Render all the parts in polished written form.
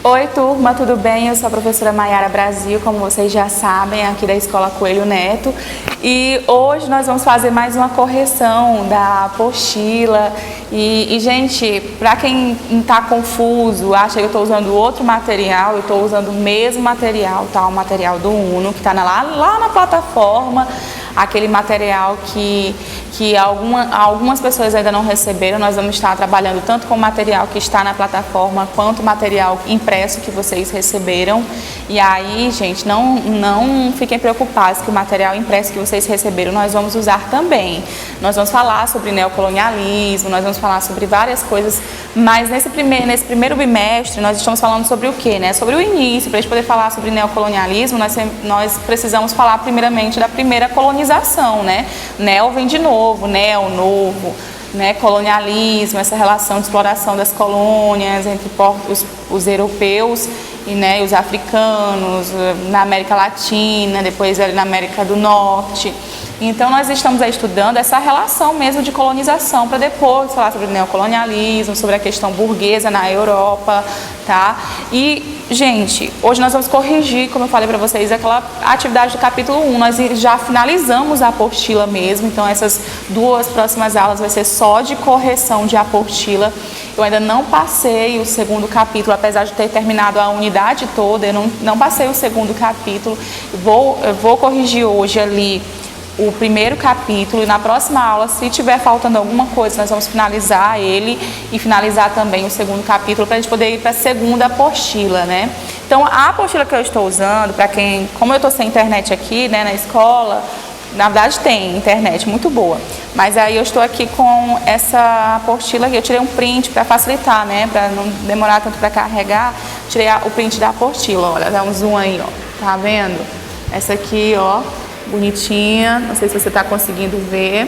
Oi, turma, tudo bem? Eu sou a professora Maiara Brasil, como vocês já sabem, aqui da Escola Coelho Neto. E hoje nós vamos fazer mais uma correção da apostila. Gente, para quem está confuso, acha que eu estou usando outro material, eu estou usando o mesmo material, tá? O material do Uno, que está lá na plataforma. Aquele material que algumas pessoas ainda não receberam. Nós vamos estar trabalhando tanto com o material que está na plataforma, quanto o material impresso que vocês receberam. E aí, gente, não fiquem preocupados que o material impresso que vocês receberam nós vamos usar também. Nós vamos falar sobre neocolonialismo, nós vamos falar sobre várias coisas, mas nesse primeiro bimestre nós estamos falando sobre o quê, né? Sobre o início. Para a gente poder falar sobre neocolonialismo, nós precisamos falar primeiramente da primeira colonização, né? Neo vem de novo, novo, né? Colonialismo, essa relação de exploração das colônias entre os europeus e os africanos, na América Latina, depois na América do Norte. Então nós estamos aí estudando essa relação mesmo de colonização, para depois falar sobre o neocolonialismo, sobre a questão burguesa na Europa, tá? E, gente, hoje nós vamos corrigir, como eu falei para vocês, aquela atividade do capítulo 1. Nós já finalizamos a apostila mesmo, então essas duas próximas aulas vai ser só de correção de apostila. Eu ainda não passei o segundo capítulo, apesar de ter terminado a unidade toda, eu não passei o segundo capítulo. Eu vou corrigir hoje ali o primeiro capítulo, e na próxima aula, se tiver faltando alguma coisa, nós vamos finalizar ele e finalizar também o segundo capítulo, para a gente poder ir para a segunda apostila, né? Então, a apostila que eu estou usando, para quem, como eu estou sem internet aqui, né, na escola, na verdade tem internet muito boa, mas aí eu estou aqui com essa apostila aqui, eu tirei um print para facilitar, né, para não demorar tanto para carregar, tirei o print da apostila, olha, dá um zoom aí, ó, tá vendo? Essa aqui, ó, bonitinha, não sei se você está conseguindo ver,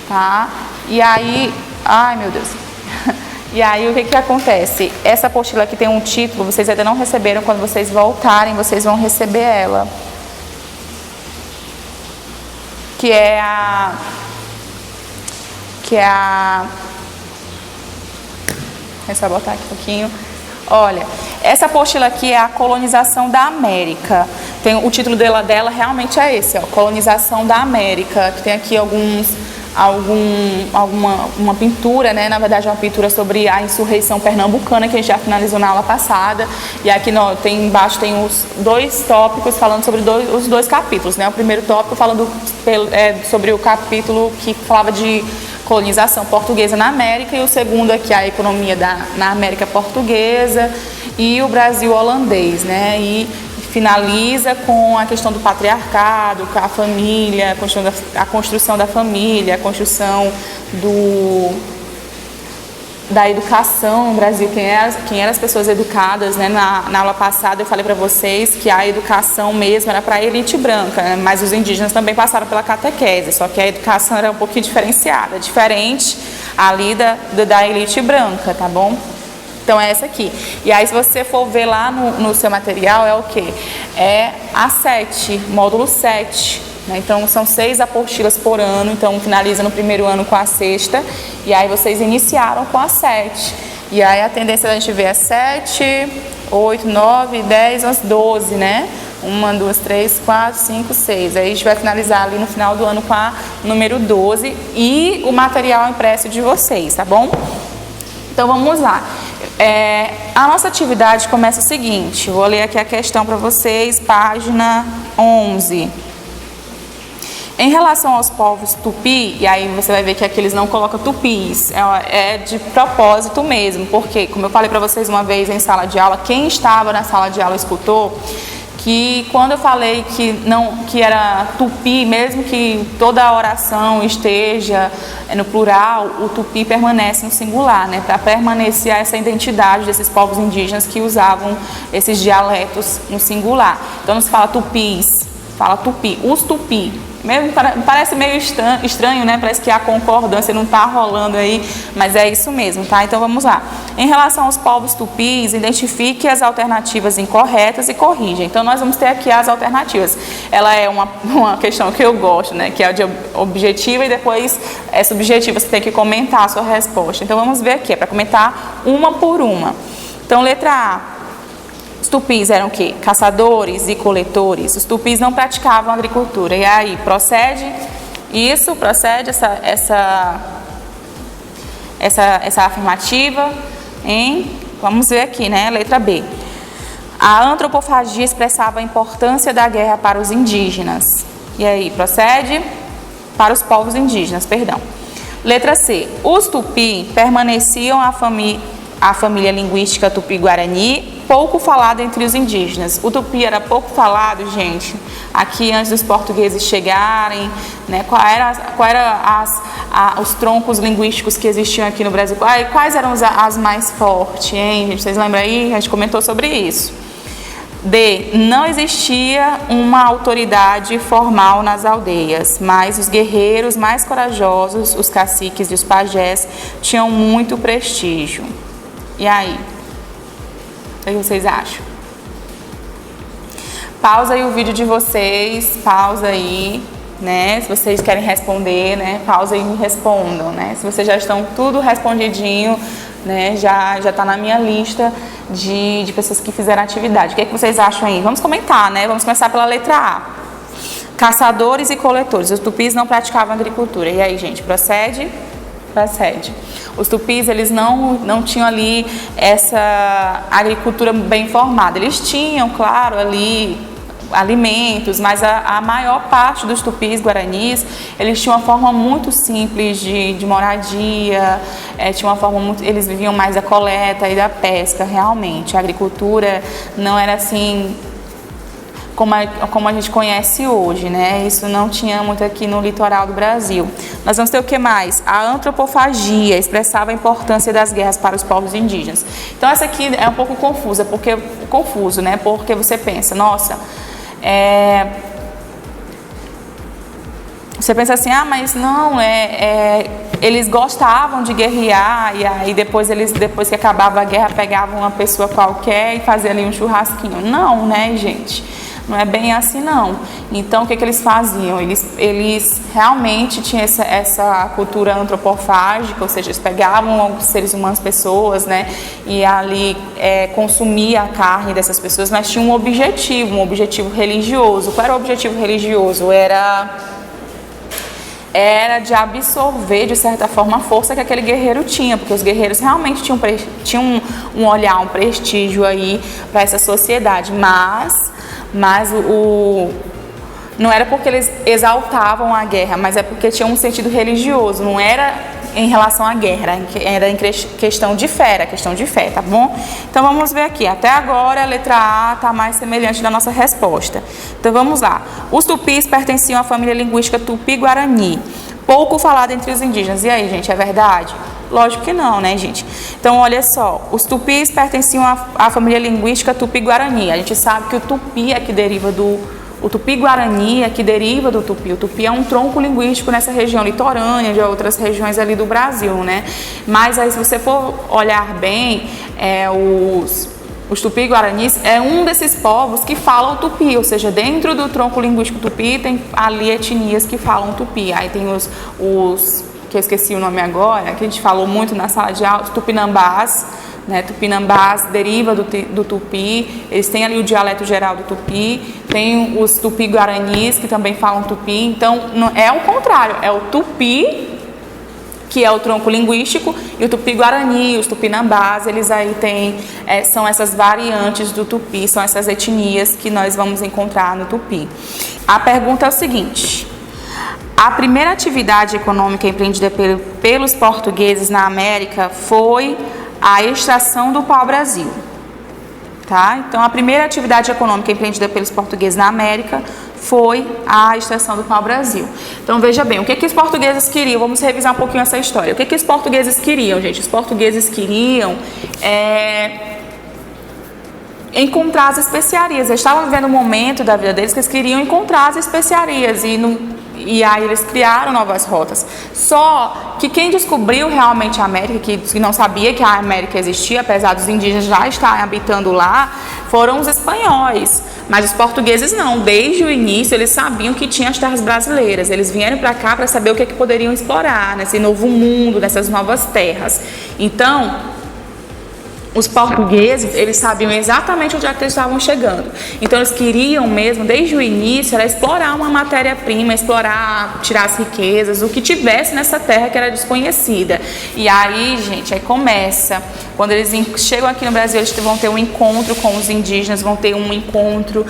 tá? E aí, ai meu Deus, e aí o que acontece? Essa apostila aqui tem um título, vocês ainda não receberam, quando vocês voltarem, vocês vão receber ela, que é é só botar aqui um pouquinho. Olha, essa apostila aqui é a colonização da América. O título dela realmente é esse, ó, Colonização da América, que tem aqui uma pintura, né? Na verdade é uma pintura sobre a insurreição pernambucana, que a gente já finalizou na aula passada. E aqui embaixo tem os dois tópicos falando sobre os dois capítulos, né? O primeiro tópico falando sobre o capítulo que falava de colonização portuguesa na América, e o segundo aqui a economia na América portuguesa e o Brasil holandês, né? E finaliza com a questão do patriarcado, com a família, a construção da família, a construção da educação no Brasil, quem eram as pessoas educadas, né? Na aula passada eu falei para vocês que a educação mesmo era para a elite branca, né? Mas os indígenas também passaram pela catequese, só que a educação era um pouquinho diferenciada, diferente ali da elite branca, tá bom? Então é essa aqui. E aí se você for ver lá no seu material, é o quê? É a 7, módulo 7. Né? Então são 6 apostilas por ano, então finaliza no primeiro ano com a 6ª, e aí vocês iniciaram com a 7. E aí a tendência da gente ver é 7, 8, 9, 10, 11, 12, né? 1, 2, 3, 4, 5, 6. Aí a gente vai finalizar ali no final do ano com a número 12 e o material impresso de vocês, tá bom? Então vamos lá. A nossa atividade começa o seguinte, vou ler aqui a questão para vocês, página 11. Em relação aos povos tupi, e aí você vai ver que aqui eles não colocam tupis, é de propósito mesmo, porque, como eu falei para vocês uma vez em sala de aula, quem estava na sala de aula escutou que quando eu falei que era tupi, mesmo que toda a oração esteja no plural, o tupi permanece no singular, né? Para permanecer essa identidade desses povos indígenas que usavam esses dialetos no singular. Então não se fala tupis, fala tupi, os tupi. Parece meio estranho, né? Parece que a concordância não está rolando aí, mas é isso mesmo, tá? Então vamos lá. Em relação aos povos tupis, identifique as alternativas incorretas e corrija. Então nós vamos ter aqui as alternativas. Ela é uma questão que eu gosto, né? Que é de objetiva e depois é subjetiva, você tem que comentar a sua resposta. Então vamos ver aqui, é para comentar uma por uma. Então letra A. tupis eram o quê? Caçadores e coletores. Os tupis não praticavam agricultura. E aí, procede isso? Procede essa afirmativa? Vamos ver aqui, né? Letra B. A antropofagia expressava a importância da guerra para os indígenas. E aí, procede? Para os povos indígenas, perdão. Letra C. Os tupi permaneciam a família linguística tupi-guarani, pouco falada entre os indígenas. O tupi era pouco falado, gente, aqui antes dos portugueses chegarem, né? Qual era os troncos linguísticos que existiam aqui no Brasil? Quais eram as mais fortes, hein, gente? Vocês lembram aí? A gente comentou sobre isso. D. Não existia uma autoridade formal nas aldeias, mas os guerreiros mais corajosos, os caciques e os pajés, tinham muito prestígio. E aí? O que vocês acham? Pausa aí o vídeo de vocês, pausa aí, né? Se vocês querem responder, né? Pausa aí e me respondam, né? Se vocês já estão tudo respondidinho, né? Já está na minha lista de pessoas que fizeram atividade. O que é que vocês acham aí? Vamos comentar, né? Vamos começar pela letra A. Caçadores e coletores. Os tupis não praticavam agricultura. E aí, gente, procede? Procede. Os tupis, eles não tinham ali essa agricultura bem formada. Eles tinham, claro, ali alimentos, mas a maior parte dos tupis guaranis, eles tinham uma forma muito simples de moradia, tinha uma forma eles viviam mais da coleta e da pesca, realmente. A agricultura não era assim como a gente conhece hoje, né? Isso não tinha muito aqui no litoral do Brasil. Nós vamos ter o que mais? A antropofagia expressava a importância das guerras para os povos indígenas. Então essa aqui é um pouco confuso, né? Porque você pensa, nossa, você pensa assim, mas não, eles gostavam de guerrear, e aí depois que acabava a guerra, pegavam uma pessoa qualquer e faziam ali um churrasquinho. Não, né, gente? Não é bem assim, não. Então, o que eles faziam? Eles realmente tinham essa cultura antropofágica, ou seja, eles pegavam os seres humanos, pessoas, né, e ali consumia a carne dessas pessoas, mas tinha um objetivo religioso. Qual era o objetivo religioso? Era de absorver, de certa forma, a força que aquele guerreiro tinha, porque os guerreiros realmente tinham um olhar, um prestígio aí para essa sociedade, mas não era porque eles exaltavam a guerra, mas é porque tinha um sentido religioso, não era em relação à guerra, era em questão de fé, tá bom? Então vamos ver aqui, até agora a letra A está mais semelhante da nossa resposta. Então vamos lá. Os tupis pertenciam à família linguística tupi-guarani, pouco falada entre os indígenas. E aí, gente, é verdade? Lógico que não, né, gente? Então, olha só, os tupis pertenciam à família linguística tupi-guarani. A gente sabe que o tupi é que deriva o tupi-guarani é que deriva do tupi. O tupi é um tronco linguístico nessa região litorânea, de outras regiões ali do Brasil, né? Mas aí, se você for olhar bem, os tupi-guaranis é um desses povos que falam tupi, ou seja, dentro do tronco linguístico tupi tem ali etnias que falam tupi. Aí tem os que eu esqueci o nome agora, que a gente falou muito na sala de aula, os tupinambás, né? Tupinambás deriva do tupi, eles têm ali o dialeto geral do tupi, tem os tupi-guaranis que também falam tupi, então é o contrário, é o tupi, que é o tronco linguístico, e o tupi-guarani, os tupinambás, eles aí são essas variantes do tupi, são essas etnias que nós vamos encontrar no tupi. A pergunta é o seguinte: a primeira atividade econômica empreendida pelos portugueses na América foi a extração do pau-brasil. Tá? Então, a primeira atividade econômica empreendida pelos portugueses na América foi a extração do pau-brasil. Então, veja bem, o que os portugueses queriam? Vamos revisar um pouquinho essa história. O que os portugueses queriam, gente? Os portugueses queriam encontrar as especiarias. Eles estavam vivendo um momento da vida deles que eles queriam encontrar as especiarias e aí eles criaram novas rotas. Só que quem descobriu realmente a América, que não sabia que a América existia, apesar dos indígenas já estarem habitando lá, foram os espanhóis. Mas os portugueses não. Desde o início eles sabiam que tinha as terras brasileiras. Eles vieram para cá para saber o que poderiam explorar nesse novo mundo, nessas novas terras. Então, os portugueses, eles sabiam exatamente onde é que eles estavam chegando. Então, eles queriam mesmo, desde o início, era explorar uma matéria-prima, explorar, tirar as riquezas, o que tivesse nessa terra que era desconhecida. E aí, gente, aí começa. Quando eles chegam aqui no Brasil, eles vão ter um encontro com os indígenas, vão ter um encontro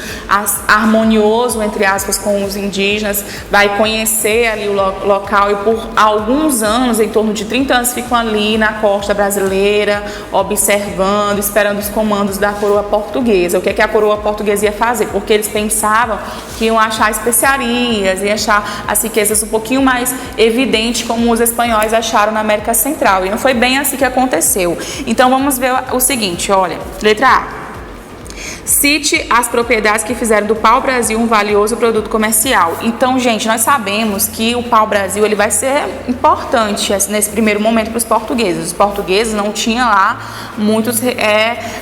harmonioso, entre aspas, com os indígenas, vai conhecer ali o local e por alguns anos, em torno de 30 anos, ficam ali na costa brasileira, observando, esperando os comandos da coroa portuguesa. O que é que a coroa portuguesa ia fazer? Porque eles pensavam que iam achar especiarias, iam achar as riquezas um pouquinho mais evidentes, como os espanhóis acharam na América Central. E não foi bem assim que aconteceu. Então vamos ver o seguinte, olha, letra A. Cite as propriedades que fizeram do pau-brasil um valioso produto comercial. Então, gente, nós sabemos que o pau-brasil ele vai ser importante nesse primeiro momento para os portugueses. Os portugueses não tinham lá muitos,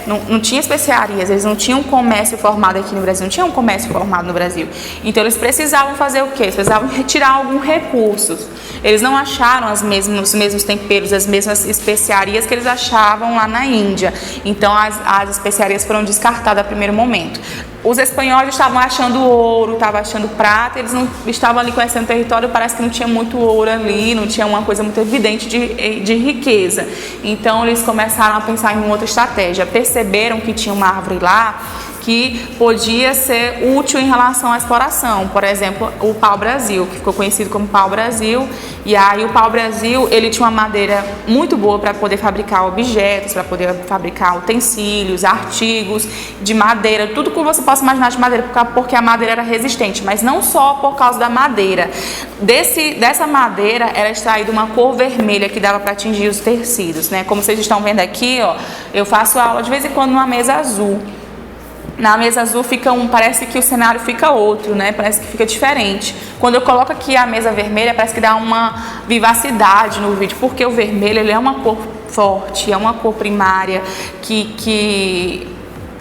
não tinha especiarias, eles não tinham comércio formado aqui no Brasil, não tinham um comércio formado no Brasil. Então, eles precisavam fazer o quê? Eles precisavam retirar alguns recursos. Eles não acharam os mesmos temperos, as mesmas especiarias que eles achavam lá na Índia. Então, as especiarias foram descartadas a primeiro momento. Os espanhóis estavam achando ouro, estavam achando prata, eles não estavam ali conhecendo o território, parece que não tinha muito ouro ali, não tinha uma coisa muito evidente de riqueza. Então, eles começaram a pensar em uma outra estratégia. Perceberam que tinha uma árvore lá que podia ser útil em relação à exploração. Por exemplo, o pau-brasil, que ficou conhecido como pau-brasil. E aí o pau-brasil, ele tinha uma madeira muito boa para poder fabricar objetos, para poder fabricar utensílios, artigos de madeira, tudo que você possa imaginar de madeira, porque a madeira era resistente, mas não só por causa da madeira. Dessa madeira era extraída uma cor vermelha que dava para atingir os tecidos, né? Como vocês estão vendo aqui, ó, eu faço aula de vez em quando numa mesa azul. Na mesa azul parece que o cenário fica outro, né? Parece que fica diferente. Quando eu coloco aqui a mesa vermelha, parece que dá uma vivacidade no vídeo, porque o vermelho ele é uma cor forte, é uma cor primária que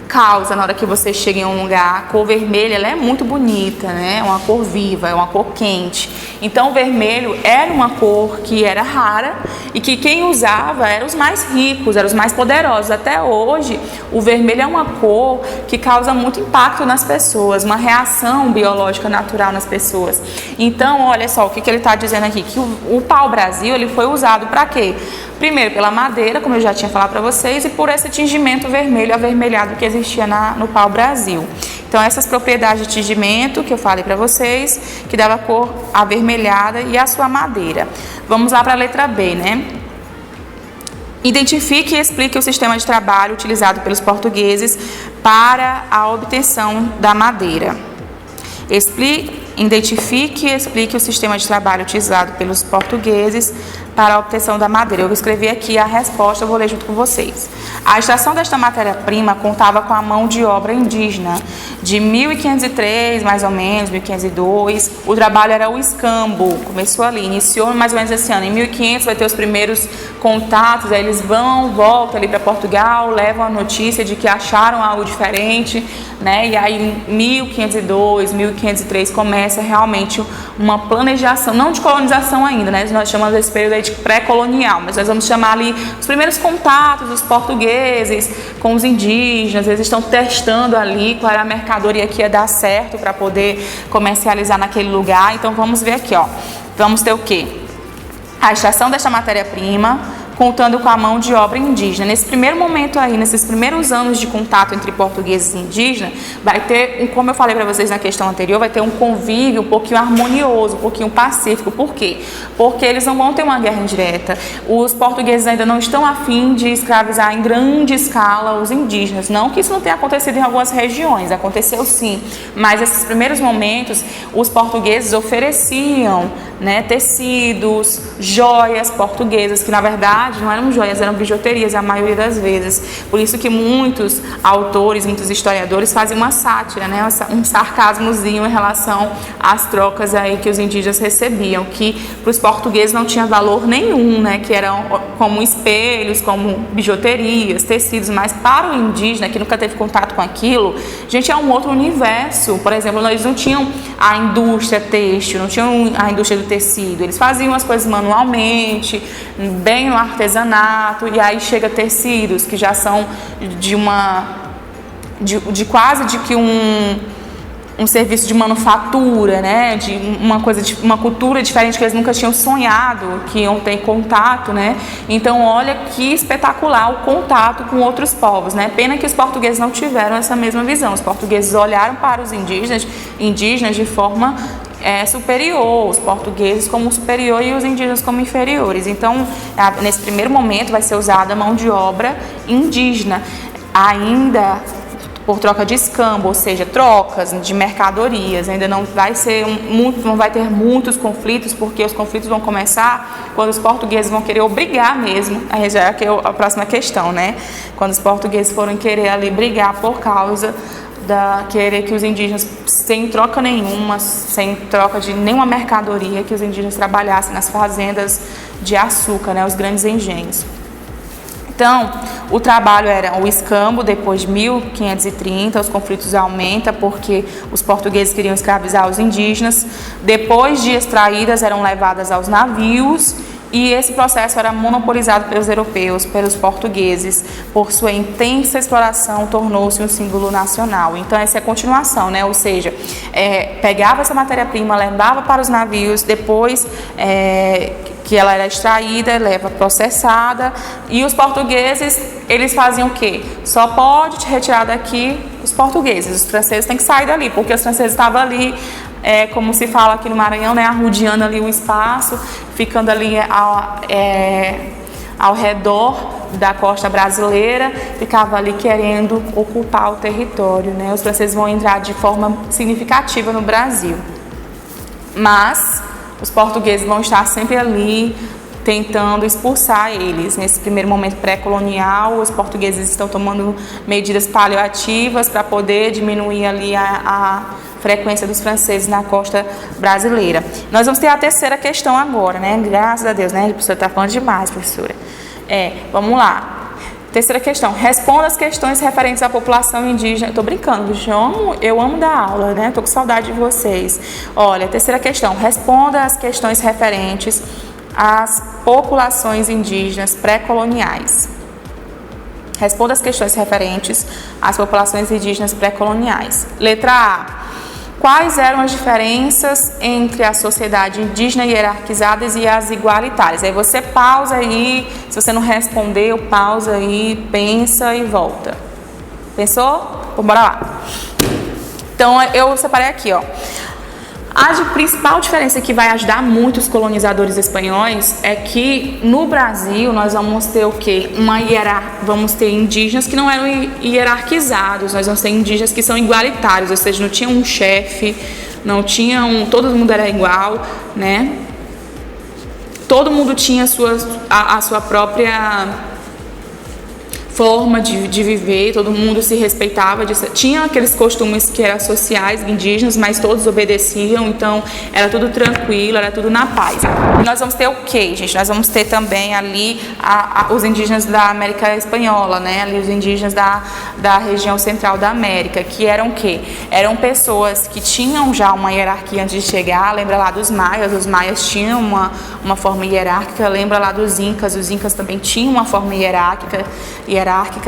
causa na hora que você chega em um lugar. A cor vermelha ela é muito bonita, né? É uma cor viva, é uma cor quente. Então o vermelho era uma cor que era rara e que quem usava eram os mais ricos, eram os mais poderosos. Até hoje o vermelho é uma cor que causa muito impacto nas pessoas, uma reação biológica natural nas pessoas. Então olha só o que ele está dizendo aqui, que o pau-brasil ele foi usado para quê? Primeiro pela madeira, como eu já tinha falado para vocês, e por esse tingimento vermelho avermelhado que existia no pau-brasil. Então essas propriedades de tingimento que eu falei para vocês, que dava cor avermelhada e a sua madeira. Vamos lá para a letra B, né? Identifique e explique o sistema de trabalho utilizado pelos portugueses para a obtenção da madeira. Identifique e explique o sistema de trabalho utilizado pelos portugueses para a obtenção da madeira. Eu escrevi aqui a resposta, eu vou ler junto com vocês. A extração desta matéria-prima contava com a mão de obra indígena. De 1503, mais ou menos, 1502, o trabalho era o escambo, começou ali, iniciou mais ou menos esse ano. Em 1500 vai ter os primeiros contatos, aí eles voltam ali para Portugal, levam a notícia de que acharam algo diferente, né? E aí em 1502, 1503 começa realmente uma planejação, não de colonização ainda, né? Nós chamamos esse período aí de pré-colonial, mas nós vamos chamar ali os primeiros contatos dos portugueses com os indígenas. Eles estão testando ali qual era a mercadoria que ia dar certo para poder comercializar naquele lugar. Então vamos ver aqui, ó. Vamos ter o quê? A extração desta matéria-prima contando com a mão de obra indígena. Nesse primeiro momento aí, nesses primeiros anos de contato entre portugueses e indígenas, vai ter, como eu falei para vocês na questão anterior, vai ter um convívio um pouquinho harmonioso, um pouquinho pacífico. Por quê? Porque eles não vão ter uma guerra indireta. Os portugueses ainda não estão a fim de escravizar em grande escala os indígenas. Não que isso não tenha acontecido em algumas regiões, aconteceu sim. Mas nesses primeiros momentos, os portugueses ofereciam, né, tecidos, joias portuguesas, que na verdade não eram joias, eram bijuterias a maioria das vezes. Por isso que muitos autores, muitos historiadores fazem uma sátira, né, um sarcasmozinho em relação às trocas aí que os indígenas recebiam, que para os portugueses não tinha valor nenhum, né, que eram como espelhos, como bijuterias, tecidos, mas para o indígena que nunca teve contato com aquilo, gente, é um outro universo. Por exemplo, eles não tinham a indústria têxtil, não tinham a indústria do tecido, eles faziam as coisas manualmente, bem no artesanato, artesanato, e aí chega tecidos que já são de quase de que um serviço de manufatura, né, de uma cultura diferente que eles nunca tinham sonhado, que iam ter contato, né. Então olha que espetacular o contato com outros povos, né. Pena que os portugueses não tiveram essa mesma visão. Os portugueses olharam para os indígenas de forma superior, os portugueses como superior e os indígenas como inferiores. Então nesse primeiro momento vai ser usada mão de obra indígena, ainda por troca de escambo, ou seja, trocas de mercadorias. Ainda não vai ter muitos conflitos, porque os conflitos vão começar quando os portugueses vão querer obrigar mesmo, aí já é a próxima questão, né? Quando os portugueses forem querer ali brigar por causa querer que os indígenas, sem troca nenhuma, sem troca de nenhuma mercadoria, que os indígenas trabalhassem nas fazendas de açúcar, né, os grandes engenhos. Então, o trabalho era o escambo. Depois de 1530, os conflitos aumentam porque os portugueses queriam escravizar os indígenas. Depois de extraídas, eram levadas aos navios, e esse processo era monopolizado pelos europeus, pelos portugueses. Por sua intensa exploração, tornou-se um símbolo nacional. Então essa é a continuação, né? Ou seja, pegava essa matéria-prima, levava para os navios, depois que ela era extraída, leva processada, e os portugueses, eles faziam o quê? Só pode retirar daqui os portugueses, os franceses têm que sair dali, porque os franceses estavam ali, como se fala aqui no Maranhão, né, arrodeando ali o espaço, ficando ali ao redor da costa brasileira, ficava ali querendo ocupar o território, né? Os franceses vão entrar de forma significativa no Brasil, mas os portugueses vão estar sempre ali tentando expulsar eles. Nesse primeiro momento pré-colonial, os portugueses estão tomando medidas paliativas para poder diminuir ali a frequência dos franceses na costa brasileira. Nós vamos ter a terceira questão agora, né? Graças a Deus, né? A professora está falando demais, professora. Vamos lá. Terceira questão. Responda as questões referentes à população indígena. Eu tô brincando, eu amo dar aula, né? Tô com saudade de vocês. Olha, terceira questão. Responda as questões referentes às populações indígenas pré-coloniais. Responda as questões referentes às populações indígenas pré-coloniais. Letra A. Quais eram as diferenças entre a sociedade indígena hierarquizadas e as igualitárias? Aí você pausa aí, se você não respondeu, pausa aí, pensa e volta. Pensou? Então, bora lá. Então, eu separei aqui, ó. A principal diferença que vai ajudar muito os colonizadores espanhóis é que no Brasil nós vamos ter o quê? Vamos ter indígenas que não eram hierarquizados, nós vamos ter indígenas que são igualitários, ou seja, não tinha um chefe, todo mundo era igual, né? Todo mundo tinha a sua própria forma de viver, todo mundo se respeitava, tinha aqueles costumes que eram sociais, indígenas, mas todos obedeciam, então era tudo tranquilo, era tudo na paz. E nós vamos ter o quê, gente? Nós vamos ter também ali os indígenas da América Espanhola, né? Ali os indígenas da região central da América, que eram o quê? Eram pessoas que tinham já uma hierarquia antes de chegar. Lembra lá dos maias? Os maias tinham uma forma hierárquica. Lembra lá dos incas? Os incas também tinham uma forma hierárquica,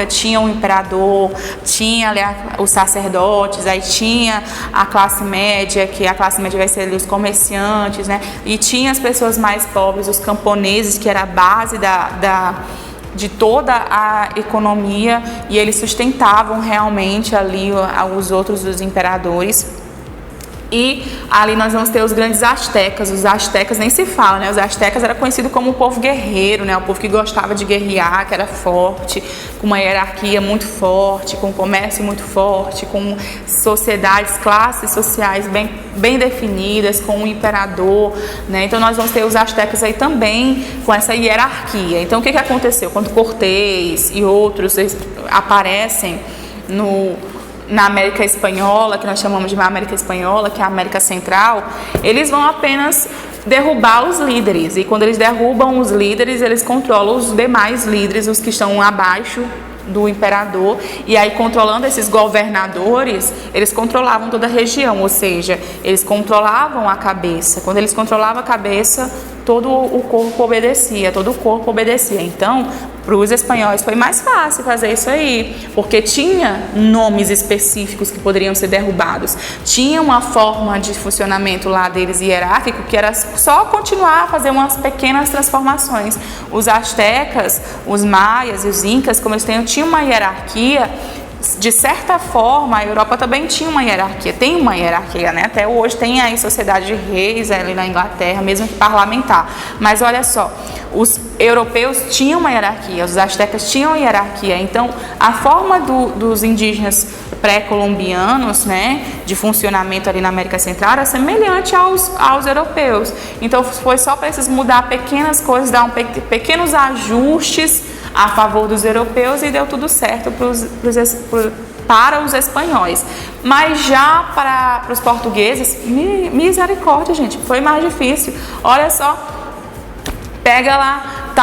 tinha o imperador, tinha ali os sacerdotes, aí tinha a classe média, que a classe média vai ser ali os comerciantes, né? E tinha as pessoas mais pobres, os camponeses, que era a base de toda a economia, e eles sustentavam realmente ali os outros dos imperadores. E ali nós vamos ter os grandes astecas. Os astecas nem se fala, né? Os astecas era conhecido como o povo guerreiro, né? O povo que gostava de guerrear, que era forte, com uma hierarquia muito forte, com um comércio muito forte, com sociedades, classes sociais bem definidas, com um imperador, né? Então nós vamos ter os astecas aí também com essa hierarquia. Então o que aconteceu? Quando Cortés e outros aparecem na América Espanhola, que nós chamamos de América Espanhola, que é a América Central, eles vão apenas derrubar os líderes. E quando eles derrubam os líderes, eles controlam os demais líderes, os que estão abaixo do imperador. E aí, controlando esses governadores, eles controlavam toda a região, ou seja, eles controlavam a cabeça. Quando eles controlavam a cabeça, todo o corpo obedecia, todo o corpo obedecia. Então, para os espanhóis foi mais fácil fazer isso aí, porque tinha nomes específicos que poderiam ser derrubados, tinha uma forma de funcionamento lá deles hierárquico que era só continuar a fazer umas pequenas transformações. Os astecas, os maias e os incas, como eles tinham uma hierarquia. De certa forma, a Europa também tinha uma hierarquia, tem uma hierarquia, né? Até hoje tem aí sociedade de reis ali na Inglaterra, mesmo que parlamentar. Mas olha só, os europeus tinham uma hierarquia, os astecas tinham hierarquia. Então, a forma dos indígenas pré-colombianos, né, de funcionamento ali na América Central era semelhante aos europeus. Então, foi só para eles mudar pequenas coisas, dar pequenos ajustes a favor dos europeus e deu tudo certo para os espanhóis. Mas já para os portugueses, misericórdia, gente, foi mais difícil. Olha só, pega lá,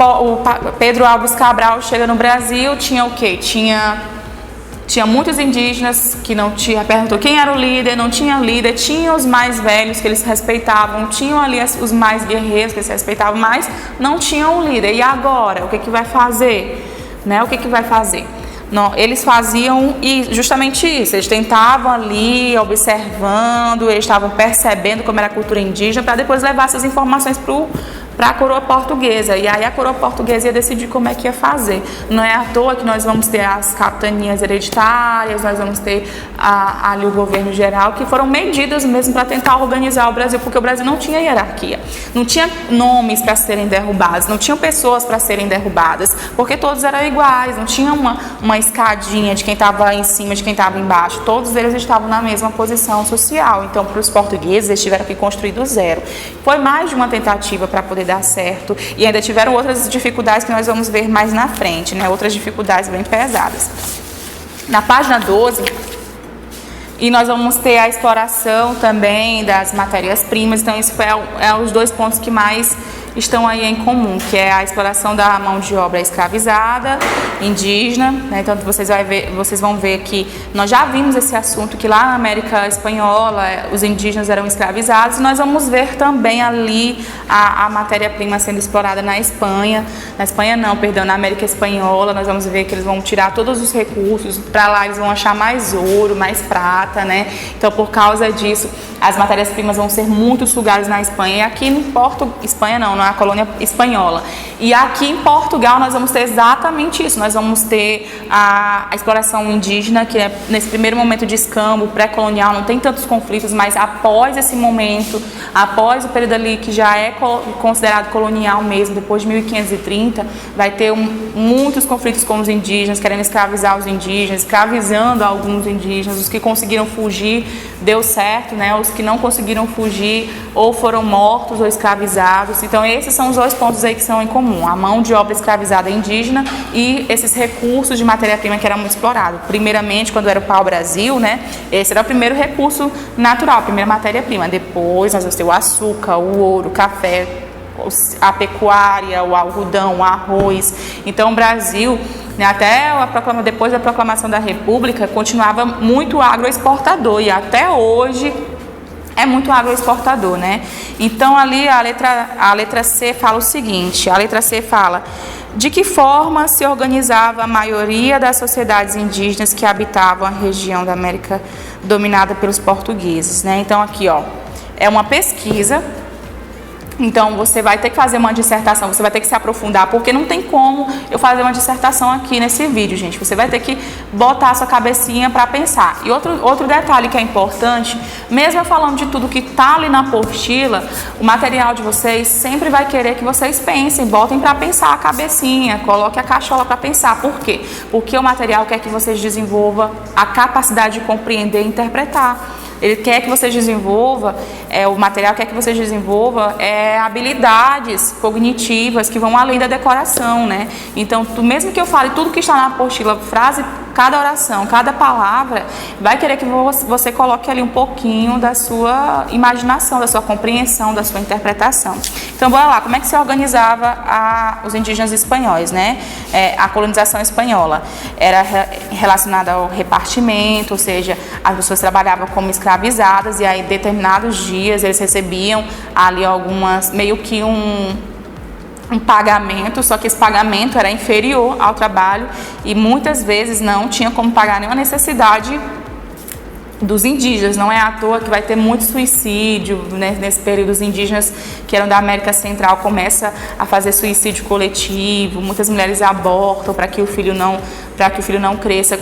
o Pedro Álvares Cabral chega no Brasil, tinha o quê? Tinha muitos indígenas que não tinha, perguntou quem era o líder, não tinha líder, tinha os mais velhos que eles respeitavam, tinham ali os mais guerreiros que eles respeitavam, mas não tinham um líder. E agora, o que vai fazer? Né? O que vai fazer? Não, eles faziam justamente isso, eles tentavam ali, observando, eles estavam percebendo como era a cultura indígena para depois levar essas informações para a coroa portuguesa. E aí a coroa portuguesa ia decidir como é que ia fazer. Não é à toa que nós vamos ter as capitanias hereditárias, nós vamos ter ali o governo geral, que foram medidas mesmo para tentar organizar o Brasil, porque o Brasil não tinha hierarquia, não tinha nomes para serem derrubados, não tinha pessoas para serem derrubadas, porque todos eram iguais, não tinha uma escadinha de quem estava em cima, de quem estava embaixo, todos eles estavam na mesma posição social. Então, para os portugueses, eles tiveram que construir do zero. Foi mais de uma tentativa para poder dar certo, e ainda tiveram outras dificuldades que nós vamos ver mais na frente, né? Outras dificuldades bem pesadas. Na página 12, e nós vamos ter a exploração também das matérias-primas. Então, isso é os dois pontos que mais estão aí em comum, que é a exploração da mão de obra escravizada, indígena, né? Então vocês vão ver que nós já vimos esse assunto, que lá na América Espanhola os indígenas eram escravizados, e nós vamos ver também ali a matéria-prima sendo explorada na Espanha, na América Espanhola. Nós vamos ver que eles vão tirar todos os recursos, para lá eles vão achar mais ouro, mais prata, né? Então, por causa disso, as matérias-primas vão ser muito sugadas na Espanha, e aqui em Espanha não é a colônia espanhola. E aqui em Portugal nós vamos ter exatamente isso, nós vamos ter a exploração indígena, que é nesse primeiro momento de escambo, pré-colonial, não tem tantos conflitos, mas após esse momento, após o período ali que já é considerado colonial mesmo, depois de 1530, vai ter muitos conflitos com os indígenas, querendo escravizar os indígenas, escravizando alguns indígenas. Os que conseguiram fugir, deu certo, né? Os que não conseguiram fugir, ou foram mortos ou escravizados. Então, esses são os dois pontos aí que são em comum: a mão de obra escravizada indígena e esses recursos de matéria-prima que eram muito explorados. Primeiramente, quando era o pau-brasil, né? Esse era o primeiro recurso natural, a primeira matéria-prima. Depois, nós vamos ter o açúcar, o ouro, o café, a pecuária, o algodão, o arroz. Então, o Brasil, né, até depois da proclamação da República, continuava muito agroexportador, e até hoje é muito agroexportador, né? Então, ali a letra C fala o seguinte: a letra C fala de que forma se organizava a maioria das sociedades indígenas que habitavam a região da América dominada pelos portugueses, né? Então, aqui, ó, é uma pesquisa. Então, você vai ter que fazer uma dissertação, você vai ter que se aprofundar, porque não tem como eu fazer uma dissertação aqui nesse vídeo, gente. Você vai ter que botar a sua cabecinha para pensar. E outro detalhe que é importante, mesmo eu falando de tudo que está ali na apostila, o material de vocês sempre vai querer que vocês pensem, botem para pensar a cabecinha, coloque a cachola para pensar. Por quê? Porque o material quer que vocês desenvolvam a capacidade de compreender e interpretar. Ele quer que vocês desenvolvam, o material quer que vocês desenvolvam habilidades cognitivas que vão além da decoração, né? Então, mesmo que eu fale tudo que está na apostila, frase cada oração, cada palavra, vai querer que você coloque ali um pouquinho da sua imaginação, da sua compreensão, da sua interpretação. Então, bora lá, como é que se organizava os indígenas espanhóis, né? A colonização espanhola era relacionada ao repartimento, ou seja, as pessoas trabalhavam como escravizadas e aí, determinados dias, eles recebiam ali meio que um pagamento, só que esse pagamento era inferior ao trabalho e muitas vezes não tinha como pagar nenhuma necessidade dos indígenas. Não é à toa que vai ter muito suicídio, né, nesse período. Os indígenas que eram da América Central começam a fazer suicídio coletivo, muitas mulheres abortam para que o filho não cresça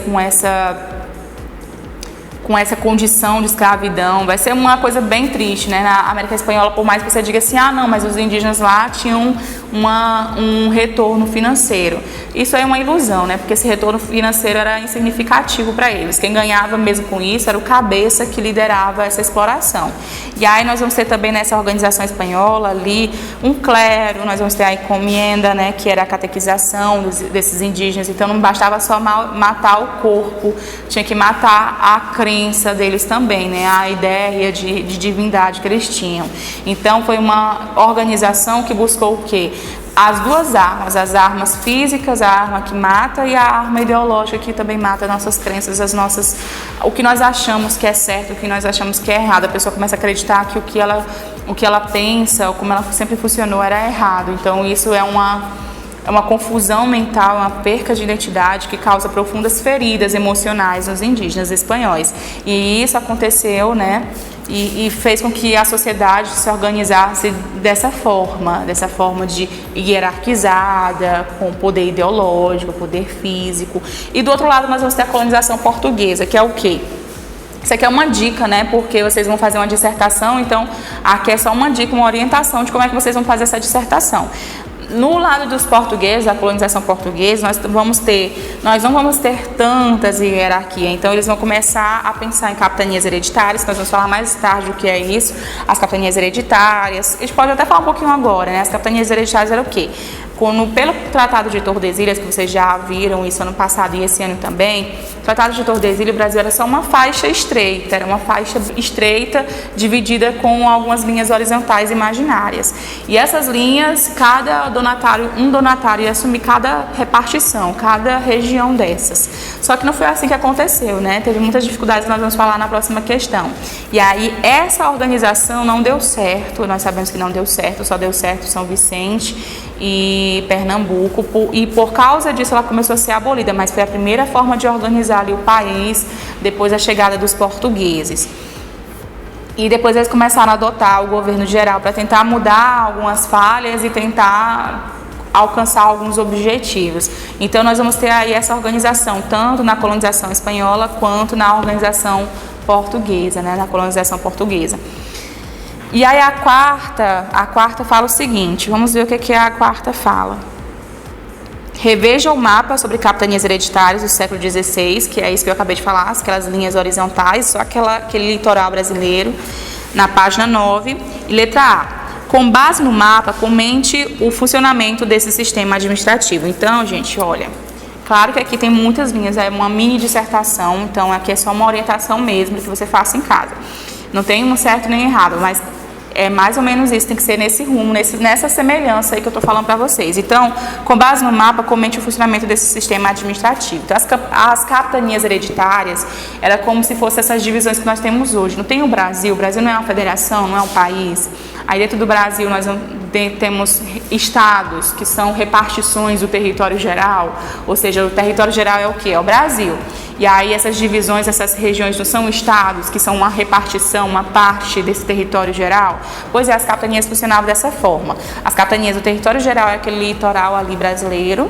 com essa condição de escravidão. Vai ser uma coisa bem triste, né? Na América Espanhola, por mais que você diga assim, não, mas os indígenas lá tinham um retorno financeiro. Isso é uma ilusão, né? Porque esse retorno financeiro era insignificativo para eles. Quem ganhava mesmo com isso era o cabeça que liderava essa exploração. E aí nós vamos ter também nessa organização espanhola ali um clero, nós vamos ter a encomienda, né? Que era a catequização desses indígenas. Então não bastava só matar o corpo, tinha que matar a crença deles também, né? A ideia de divindade que eles tinham. Então foi uma organização que buscou o quê? As duas armas, as armas físicas, a arma que mata e a arma ideológica que também mata nossas crenças, o que nós achamos que é certo, o que nós achamos que é errado. A pessoa começa a acreditar que o que ela pensa, ou como ela sempre funcionou, era errado. Então isso é uma confusão mental, uma perca de identidade que causa profundas feridas emocionais nos indígenas espanhóis. E isso aconteceu, né? E fez com que a sociedade se organizasse dessa forma de hierarquizada, com poder ideológico, poder físico. E do outro lado nós vamos ter a colonização portuguesa, que é o quê? Isso aqui é uma dica, né? Porque vocês vão fazer uma dissertação, então aqui é só uma dica, uma orientação de como é que vocês vão fazer essa dissertação. No lado dos portugueses, a colonização portuguesa, nós não vamos ter tantas hierarquias. Então eles vão começar a pensar em capitanias hereditárias, nós vamos falar mais tarde o que é isso, as capitanias hereditárias. A gente pode até falar um pouquinho agora, né? As capitanias hereditárias eram o quê? Pelo Tratado de Tordesilhas, que vocês já viram isso ano passado e esse ano também, o Tratado de Tordesilhas, o Brasil era só uma faixa estreita, dividida com algumas linhas horizontais imaginárias. E essas linhas, um donatário ia assumir cada repartição, cada região dessas. Só que não foi assim que aconteceu, né? Teve muitas dificuldades que nós vamos falar na próxima questão. E aí, essa organização não deu certo, nós sabemos que não deu certo, só deu certo São Vicente e Pernambuco, e por causa disso ela começou a ser abolida, mas foi a primeira forma de organizar ali o país depois da chegada dos portugueses. E depois eles começaram a adotar o governo geral para tentar mudar algumas falhas e tentar alcançar alguns objetivos. Então nós vamos ter aí essa organização, tanto na colonização espanhola quanto na organização portuguesa, né, na colonização portuguesa. E aí a quarta fala o seguinte, vamos ver o que a quarta fala. Reveja o mapa sobre capitanias hereditárias do século XVI, que é isso que eu acabei de falar, aquelas linhas horizontais, só aquele litoral brasileiro, na página 9. E letra A. Com base no mapa, comente o funcionamento desse sistema administrativo. Então, gente, olha, claro que aqui tem muitas linhas, é uma mini dissertação, então aqui é só uma orientação mesmo que você faça em casa. Não tem um certo nem errado, mas é mais ou menos isso, tem que ser nesse rumo, nessa semelhança aí que eu estou falando para vocês. Então, com base no mapa, comente o funcionamento desse sistema administrativo. Então, as capitanias hereditárias, era como se fossem essas divisões que nós temos hoje. Não tem o Brasil não é uma federação, não é um país. Aí dentro do Brasil nós temos estados, que são repartições do território geral, ou seja, o território geral é o quê? É o Brasil. E aí essas divisões, essas regiões não são estados, que são uma repartição, uma parte desse território geral? Pois é, as capitanias funcionavam dessa forma. As capitanias do território geral é aquele litoral ali brasileiro.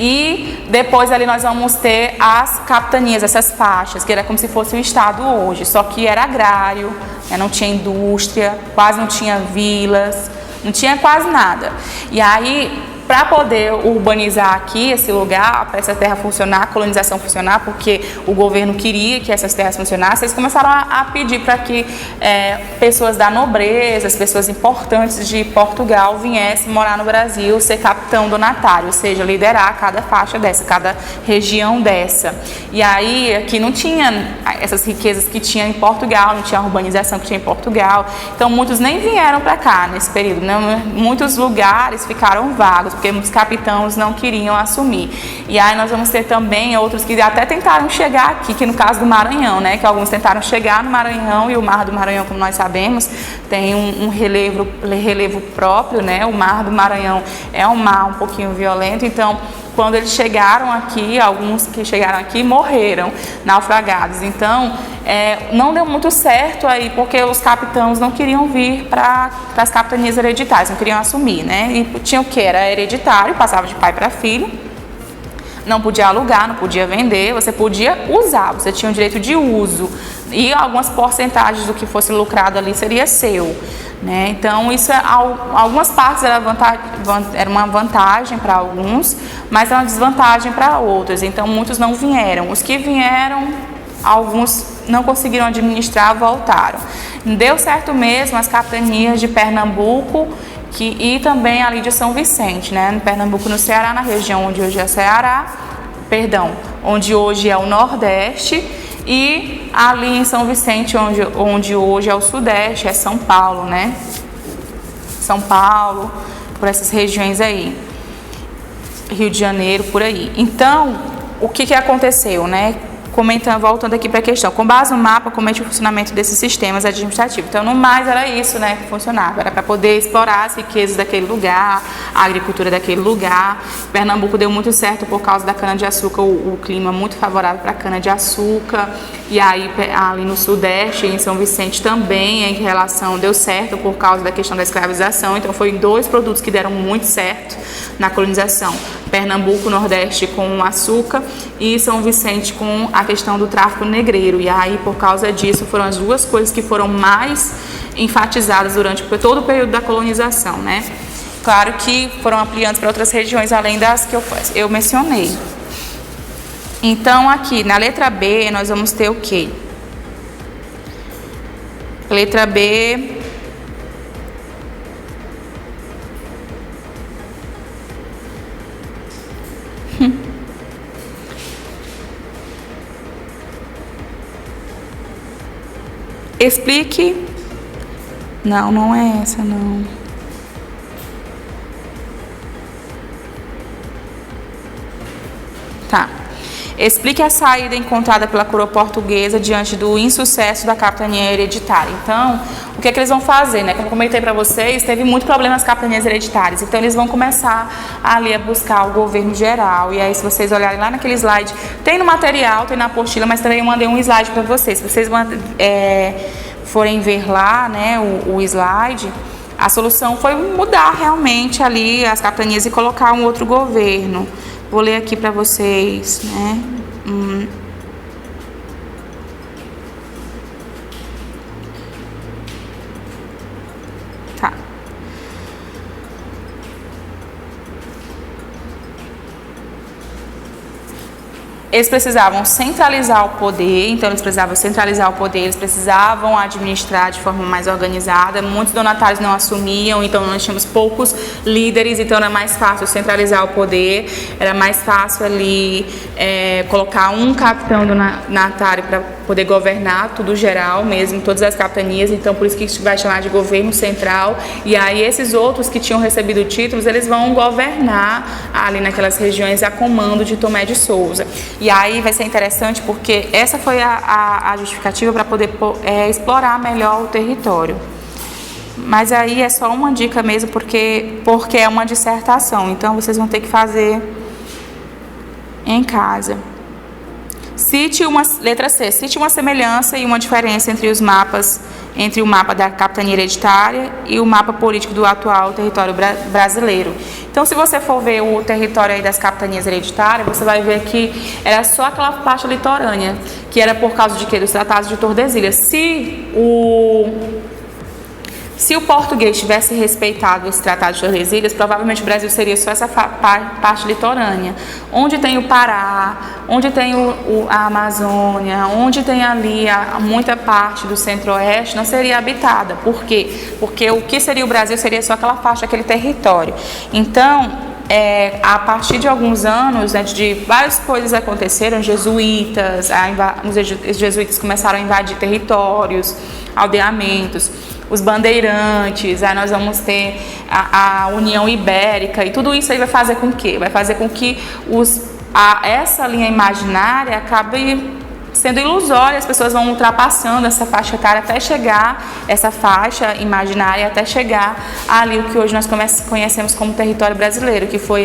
E depois ali nós vamos ter as capitanias, essas faixas, que era como se fosse o estado hoje, só que era agrário, né? Não tinha indústria, quase não tinha vilas, não tinha quase nada. E aí para poder urbanizar aqui esse lugar, para essa terra funcionar, a colonização funcionar, porque o governo queria que essas terras funcionassem, eles começaram a pedir para que pessoas da nobreza, as pessoas importantes de Portugal viessem morar no Brasil, ser capitão donatário, ou seja, liderar cada faixa dessa, cada região dessa. E aí aqui não tinha essas riquezas que tinha em Portugal, não tinha a urbanização que tinha em Portugal, então muitos nem vieram para cá nesse período, né? Muitos lugares ficaram vagos, porque muitos capitães não queriam assumir. E aí nós vamos ter também outros que até tentaram chegar aqui, que no caso do Maranhão, né, que alguns tentaram chegar no Maranhão, e o Mar do Maranhão, como nós sabemos, tem um relevo próprio, né? O Mar do Maranhão é um mar um pouquinho violento, então quando eles chegaram aqui, alguns que chegaram aqui morreram, naufragados. Então, não deu muito certo aí, porque os capitães não queriam vir para as capitanias hereditárias, não queriam assumir, né? E tinha o que? Era hereditário, passava de pai para filho, não podia alugar, não podia vender, você podia usar, você tinha o direito de uso, e algumas porcentagens do que fosse lucrado ali seria seu, né? Então isso algumas partes era uma vantagem para alguns, mas era uma desvantagem para outros. Então muitos não vieram, os que vieram, alguns não conseguiram administrar, voltaram. Deu certo mesmo as capitanias de Pernambuco e também ali de São Vicente, né? No Pernambuco, no Ceará, na região onde hoje é onde hoje é o Nordeste, e ali em São Vicente, onde hoje é o Sudeste, é São Paulo, né? São Paulo, por essas regiões aí, Rio de Janeiro, por aí. Então, o que aconteceu, né? Voltando aqui para a questão, com base no mapa, comente o funcionamento desses sistemas administrativos. Então, no mais era isso, né, que funcionava, era para poder explorar as riquezas daquele lugar, a agricultura daquele lugar. Pernambuco deu muito certo por causa da cana-de-açúcar, o clima muito favorável para a cana-de-açúcar, e aí ali no Sudeste, em São Vicente também, em relação deu certo por causa da questão da escravização. Então, foi dois produtos que deram muito certo na colonização. Pernambuco, Nordeste com açúcar, e São Vicente com a questão do tráfico negreiro. E aí, por causa disso, foram as duas coisas que foram mais enfatizadas durante todo o período da colonização, né? Claro que foram ampliando para outras regiões, além das que eu mencionei. Então, aqui, na letra B, nós vamos ter o quê? Letra B... Explique. Não, não é essa, não. Tá. Explique a saída encontrada pela coroa portuguesa diante do insucesso da capitania hereditária. Então, o que é que eles vão fazer, né? Como eu comentei para vocês, teve muito problema nas capitanias hereditárias. Então, eles vão começar ali a buscar o governo geral. E aí, se vocês olharem lá naquele slide, tem no material, tem na apostila, mas também eu mandei um slide para vocês. Se vocês forem ver lá, né, o slide, a solução foi mudar realmente ali as capitanias e colocar um outro governo. Vou ler aqui para vocês, né? Tá. Eles precisavam centralizar o poder, então eles precisavam centralizar o poder, eles precisavam administrar de forma mais organizada. Muitos donatários não assumiam, então nós tínhamos poucos líderes, então era mais fácil centralizar o poder, era mais fácil ali colocar um capitão donatário para poder governar tudo geral mesmo, todas as capitanias. Então por isso que isso vai chamar de governo central. E aí esses outros que tinham recebido títulos, eles vão governar ali naquelas regiões a comando de Tomé de Souza. E aí vai ser interessante porque essa foi a justificativa para poder explorar melhor o território. Mas aí é só uma dica mesmo, porque é uma dissertação. Então vocês vão ter que fazer em casa. Letra C, cite uma semelhança e uma diferença entre os mapas, entre o mapa da capitania hereditária e o mapa político do atual território brasileiro. Então, se você for ver o território aí das capitanias hereditárias, você vai ver que era só aquela parte litorânea, que era por causa de quê? Dos tratados de Tordesilhas. Se Se o português tivesse respeitado esse Tratado de Tordesilhas, provavelmente o Brasil seria só essa parte litorânea, onde tem o Pará, onde tem a Amazônia, onde tem ali muita parte do centro-oeste, não seria habitada. Por quê? Porque o que seria o Brasil seria só aquela faixa, aquele território. Então, a partir de alguns anos, né, de várias coisas aconteceram, os jesuítas começaram a invadir territórios, aldeamentos, os bandeirantes, aí nós vamos ter a União Ibérica, e tudo isso aí vai fazer com que? Vai fazer com que essa linha imaginária acabe sendo ilusória, as pessoas vão ultrapassando essa faixa etária até chegar, essa faixa imaginária, até chegar ali o que hoje nós conhecemos como território brasileiro, que foi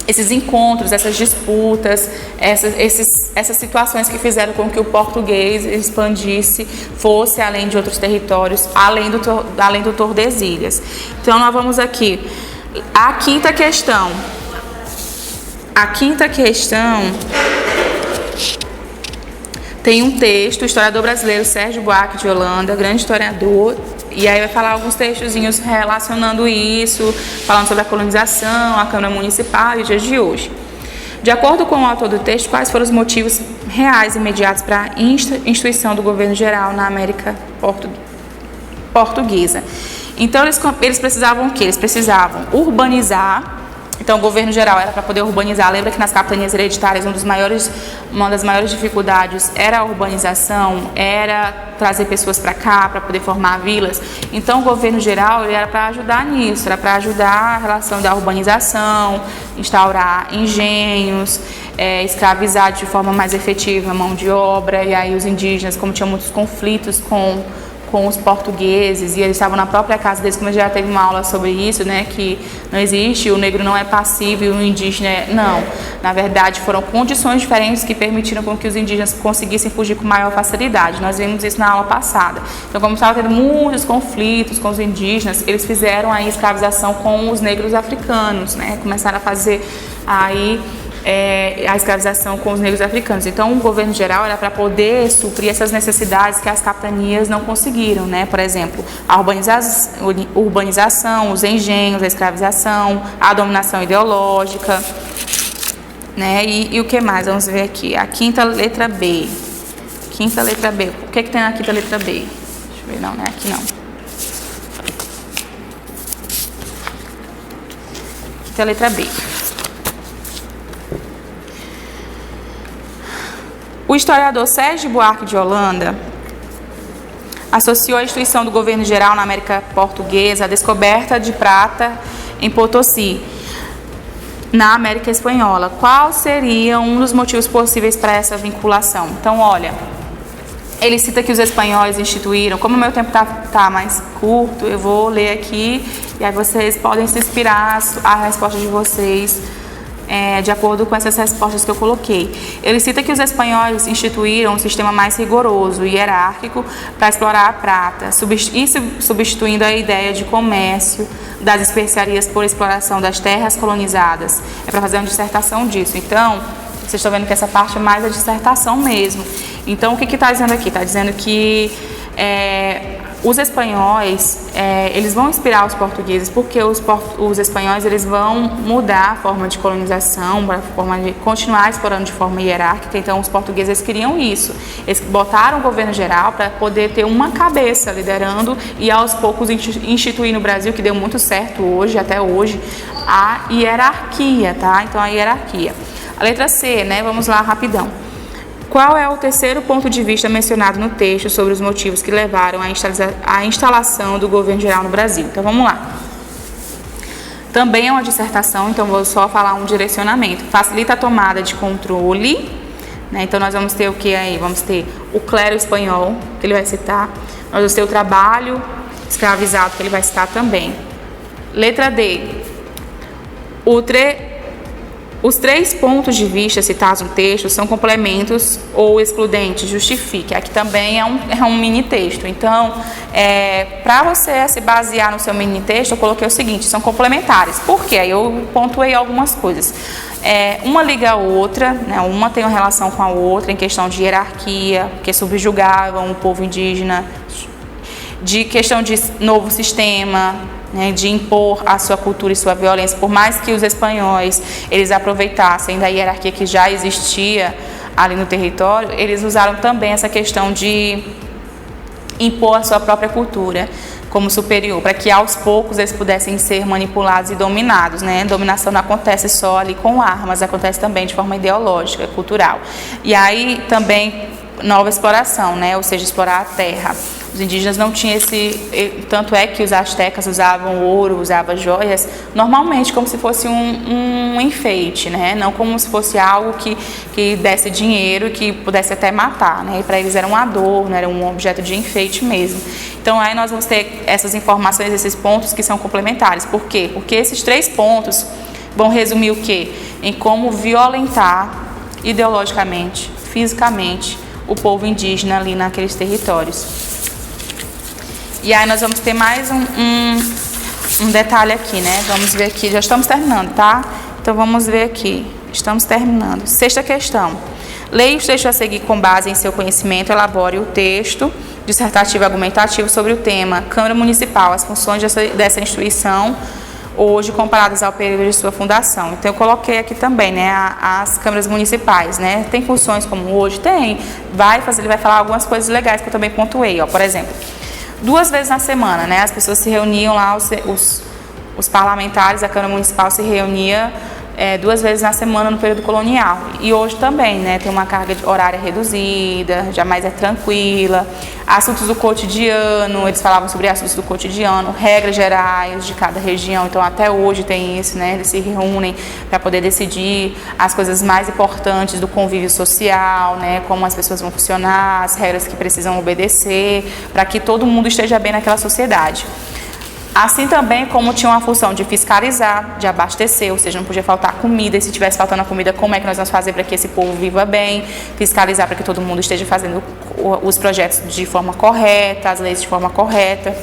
esses encontros, essas disputas, essas situações que fizeram com que o português expandisse, fosse além de outros territórios, além do Tordesilhas. Então, nós vamos aqui. A quinta questão tem um texto, o historiador brasileiro Sérgio Buarque de Holanda, grande historiador, e aí vai falar alguns textozinhos relacionando isso, falando sobre a colonização, a Câmara Municipal e os dias de hoje. De acordo com o autor do texto, quais foram os motivos reais e imediatos para a instituição do governo geral na América portuguesa? Então, eles precisavam o quê? Eles precisavam urbanizar. Então, o governo geral era para poder urbanizar. Lembra que nas capitanias hereditárias uma das maiores dificuldades era a urbanização, era trazer pessoas para cá, para poder formar vilas. Então, o governo geral ele era para ajudar nisso, era para ajudar a relação da urbanização, instaurar engenhos, escravizar de forma mais efetiva a mão de obra. E aí os indígenas, como tinham muitos conflitos com os portugueses, e eles estavam na própria casa deles, como já teve uma aula sobre isso, né, que não existe, o negro não é passivo e o indígena não. Na verdade, foram condições diferentes que permitiram com que os indígenas conseguissem fugir com maior facilidade. Nós vimos isso na aula passada. Então, como estava tendo muitos conflitos com os indígenas, eles fizeram a escravização com os negros africanos, né, começaram a fazer aí a escravização com os negros africanos. Então, o governo geral era para poder suprir essas necessidades que as capitanias não conseguiram, né? Por exemplo, a urbanização, os engenhos, a escravização, a dominação ideológica, né? E o que mais? Vamos ver aqui. A quinta letra B. Quinta letra B. O que tem na quinta letra B? Deixa eu ver. Não é aqui não. Quinta letra B. O historiador Sérgio Buarque de Holanda associou a instituição do governo geral na América Portuguesa à descoberta de prata em Potosí, na América Espanhola. Qual seria um dos motivos possíveis para essa vinculação? Então, olha, ele cita que os espanhóis instituíram, como o meu tempo tá mais curto, eu vou ler aqui e aí vocês podem se inspirar a resposta de vocês de acordo com essas respostas que eu coloquei. Ele cita que os espanhóis instituíram um sistema mais rigoroso e hierárquico para explorar a prata, substituindo a ideia de comércio das especiarias por exploração das terras colonizadas. É para fazer uma dissertação disso. Então, vocês estão vendo que essa parte é mais a dissertação mesmo. Então, o que está dizendo aqui? Está dizendo que os espanhóis, eles vão inspirar os portugueses, porque os espanhóis eles vão mudar a forma de colonização, a forma de continuar explorando de forma hierárquica. Então, os portugueses queriam isso. Eles botaram o governo geral para poder ter uma cabeça liderando e, aos poucos, instituir no Brasil, que deu muito certo hoje, até hoje, a hierarquia, tá? Então, a hierarquia. A letra C, né? Vamos lá, rapidão. Qual é o terceiro ponto de vista mencionado no texto sobre os motivos que levaram à instalação do governo geral no Brasil? Então, vamos lá. Também é uma dissertação, então vou só falar um direcionamento. Facilita a tomada de controle, né? Então, nós vamos ter o que aí? Vamos ter o clero espanhol, que ele vai citar. Nós vamos ter o trabalho escravizado, que ele vai citar também. Letra D. O Os 3 pontos de vista citados no texto são complementos ou excludentes, justifique. Aqui também é um mini texto. Então, para você se basear no seu mini texto, eu coloquei o seguinte, são complementares. Por quê? Eu pontuei algumas coisas. Uma liga a outra, né? Uma tem uma relação com a outra em questão de hierarquia, que subjugavam o povo indígena, de questão de novo sistema, né, de impor a sua cultura e sua violência, por mais que os espanhóis eles aproveitassem da hierarquia que já existia ali no território, eles usaram também essa questão de impor a sua própria cultura como superior, para que aos poucos eles pudessem ser manipulados e dominados, né? Dominação não acontece só ali com armas, acontece também de forma ideológica, cultural. E aí também nova exploração, né? Ou seja, explorar a terra. Os indígenas não tinham tanto é que os astecas usavam ouro, usavam joias, normalmente como se fosse um enfeite, né? Não como se fosse algo que desse dinheiro, que pudesse até matar, né? E para eles era um adorno, era um objeto de enfeite mesmo. Então aí nós vamos ter essas informações, esses pontos que são complementares. Por quê? Porque esses 3 pontos vão resumir o quê? Em como violentar ideologicamente, fisicamente, o povo indígena ali naqueles territórios. E aí nós vamos ter mais um detalhe aqui, né? Vamos ver aqui, já estamos terminando, tá? Então vamos ver aqui, estamos terminando. 6ª questão. Leia os textos a seguir com base em seu conhecimento, elabore o texto dissertativo e argumentativo sobre o tema Câmara Municipal, as funções dessa instituição hoje comparadas ao período de sua fundação. Então eu coloquei aqui também, né, as câmaras municipais, né? Tem funções como hoje? Tem. Ele vai falar algumas coisas legais que eu também pontuei, ó. Por exemplo, 2 vezes na semana, né? As pessoas se reuniam lá, os parlamentares da Câmara Municipal se reunia 2 vezes na semana no período colonial. E hoje também, né? Tem uma carga horária reduzida, já mais tranquila. Assuntos do cotidiano, eles falavam sobre assuntos do cotidiano, regras gerais de cada região. Então até hoje tem isso, né? Eles se reúnem para poder decidir as coisas mais importantes do convívio social, né? Como as pessoas vão funcionar, as regras que precisam obedecer, para que todo mundo esteja bem naquela sociedade. Assim também como tinha uma função de fiscalizar, de abastecer, ou seja, não podia faltar comida, e se tivesse faltando a comida, como é que nós vamos fazer para que esse povo viva bem, fiscalizar para que todo mundo esteja fazendo os projetos de forma correta, as leis de forma correta.